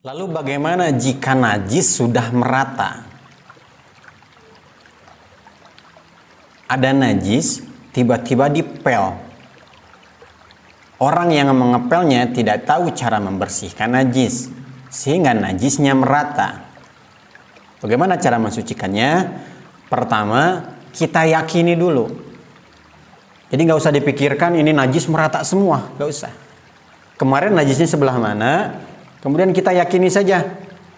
Lalu bagaimana jika najis sudah merata? Ada najis tiba-tiba dipel. Orang yang mengepelnya tidak tahu cara membersihkan najis, sehingga najisnya merata. Bagaimana cara mensucikannya? Pertama, kita yakini dulu. Jadi nggak usah dipikirkan ini najis merata semua, nggak usah. Kemarin najisnya sebelah mana? Kemudian kita yakini saja.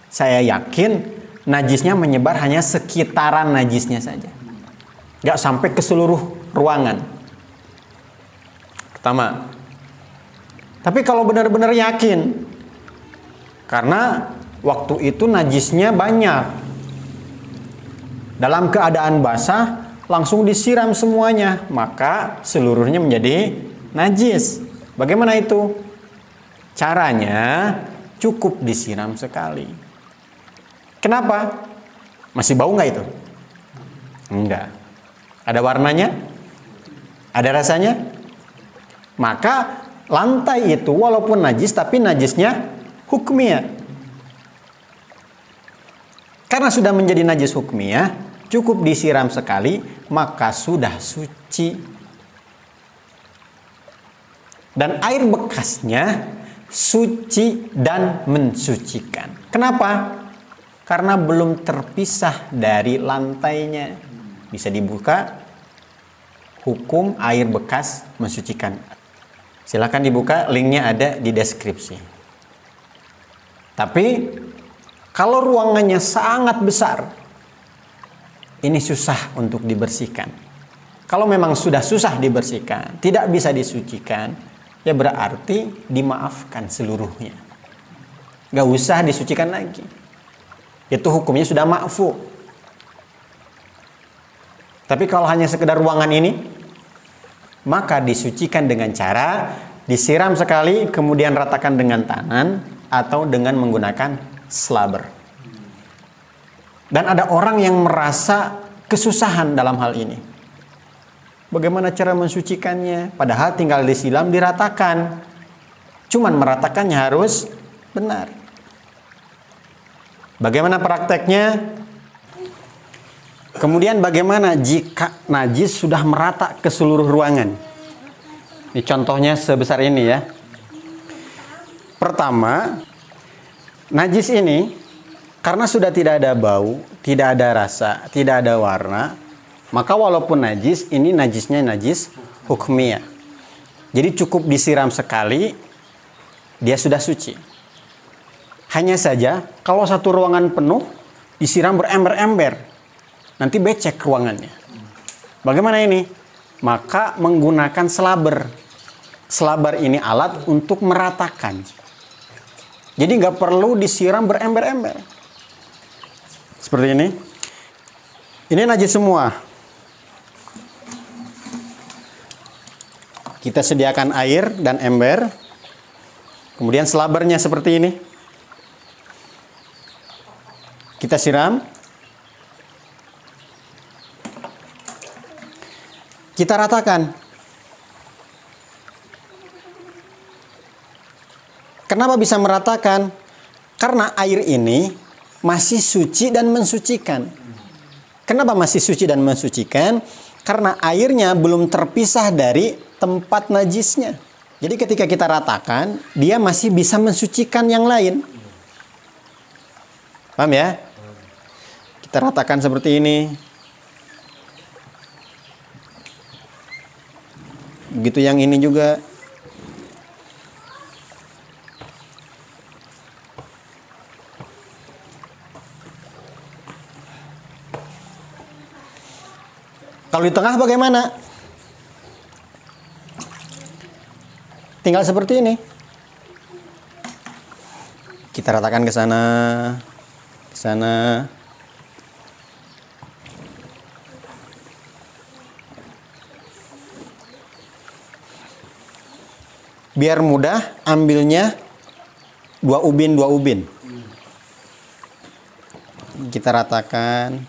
Saya yakin najisnya menyebar hanya sekitaran najisnya saja, nggak sampai ke seluruh ruangan. Pertama. Tapi kalau benar-benar yakin, karena waktu itu najisnya banyak, dalam keadaan basah langsung disiram semuanya, maka seluruhnya menjadi najis. Bagaimana itu? Caranya cukup disiram sekali. Kenapa? Masih bau nggak itu? Enggak. Ada warnanya? Ada rasanya? Maka lantai itu walaupun najis, tapi najisnya hukmiyah. Karena sudah menjadi najis hukmiyah, cukup disiram sekali, maka sudah suci. Dan air bekasnya suci dan mensucikan. Kenapa? Karena belum terpisah dari lantainya. Bisa dibuka hukum air bekas mensucikan. Silakan dibuka, linknya ada di deskripsi. Tapi kalau ruangannya sangat besar, ini susah untuk dibersihkan. Kalau memang sudah susah dibersihkan, tidak bisa disucikan, ya berarti dimaafkan seluruhnya. Gak usah disucikan lagi. Itu hukumnya sudah ma'fu. Tapi kalau hanya sekedar ruangan ini, maka disucikan dengan cara disiram sekali, kemudian ratakan dengan tangan atau dengan menggunakan slaber. Dan ada orang yang merasa kesusahan dalam hal ini. Bagaimana cara mensucikannya? Padahal tinggal disiram, diratakan. Cuman meratakannya harus benar. Bagaimana prakteknya? Kemudian bagaimana jika najis sudah merata ke seluruh ruangan? Ini contohnya sebesar ini ya. Pertama, najis ini karena sudah tidak ada bau, tidak ada rasa, tidak ada warna, maka walaupun najis, ini najisnya najis hukmiyah. Jadi cukup disiram sekali, dia sudah suci. Hanya saja kalau satu ruangan penuh disiram berember-ember, nanti becek ruangannya. Bagaimana ini? Maka menggunakan slaber. Slaber ini alat untuk meratakan. Jadi nggak perlu disiram berember-ember. Seperti ini. Ini najis semua. Kita sediakan air dan ember. Kemudian slabernya seperti ini. Kita siram. Kita ratakan. Kenapa bisa meratakan? Karena air ini masih suci dan mensucikan. Kenapa masih suci dan mensucikan? Karena airnya belum terpisah dari tempat najisnya. Jadi ketika kita ratakan, dia masih bisa mensucikan yang lain. Paham ya? Kita ratakan seperti ini. Begitu yang ini juga. Kalau di tengah bagaimana? Tinggal seperti ini. Kita ratakan ke sana, ke sana. Biar mudah ambilnya dua ubin. Kita ratakan.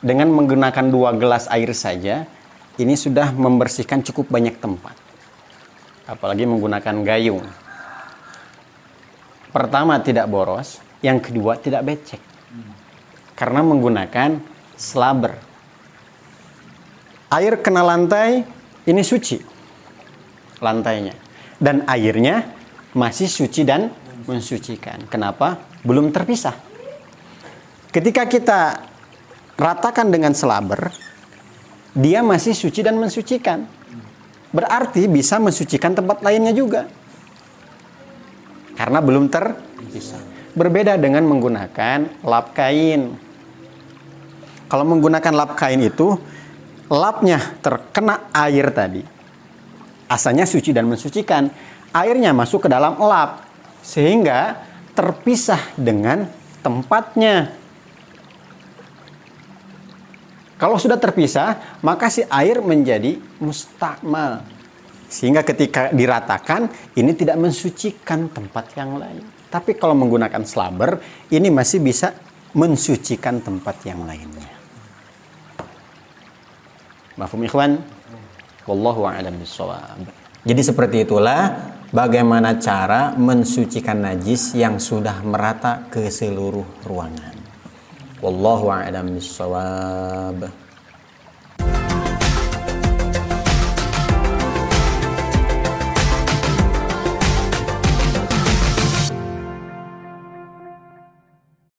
dengan menggunakan 2 gelas air saja, ini sudah membersihkan cukup banyak tempat. Apalagi menggunakan gayung. Pertama, tidak boros. Yang kedua, tidak becek. Karena menggunakan slaber. Air kena lantai, ini suci lantainya. Dan airnya masih suci dan mensucikan. Kenapa? Belum terpisah. Ketika kita ratakan dengan slaber, dia masih suci dan mensucikan. Berarti bisa mensucikan tempat lainnya juga. Karena belum terpisah. Berbeda dengan menggunakan lap kain. Kalau menggunakan lap kain itu, lapnya terkena air tadi. Asalnya suci dan mensucikan. Airnya masuk ke dalam lap. Sehingga terpisah dengan tempatnya. Kalau sudah terpisah, maka si air menjadi mustakmal. Sehingga ketika diratakan, ini tidak mensucikan tempat yang lain. Tapi kalau menggunakan slaber, ini masih bisa mensucikan tempat yang lainnya. Mafhum ikhwan? Wallahu a'lam bishawab. Jadi seperti itulah bagaimana cara mensucikan najis yang sudah merata ke seluruh ruangan. Wallahu a'lam bishawab.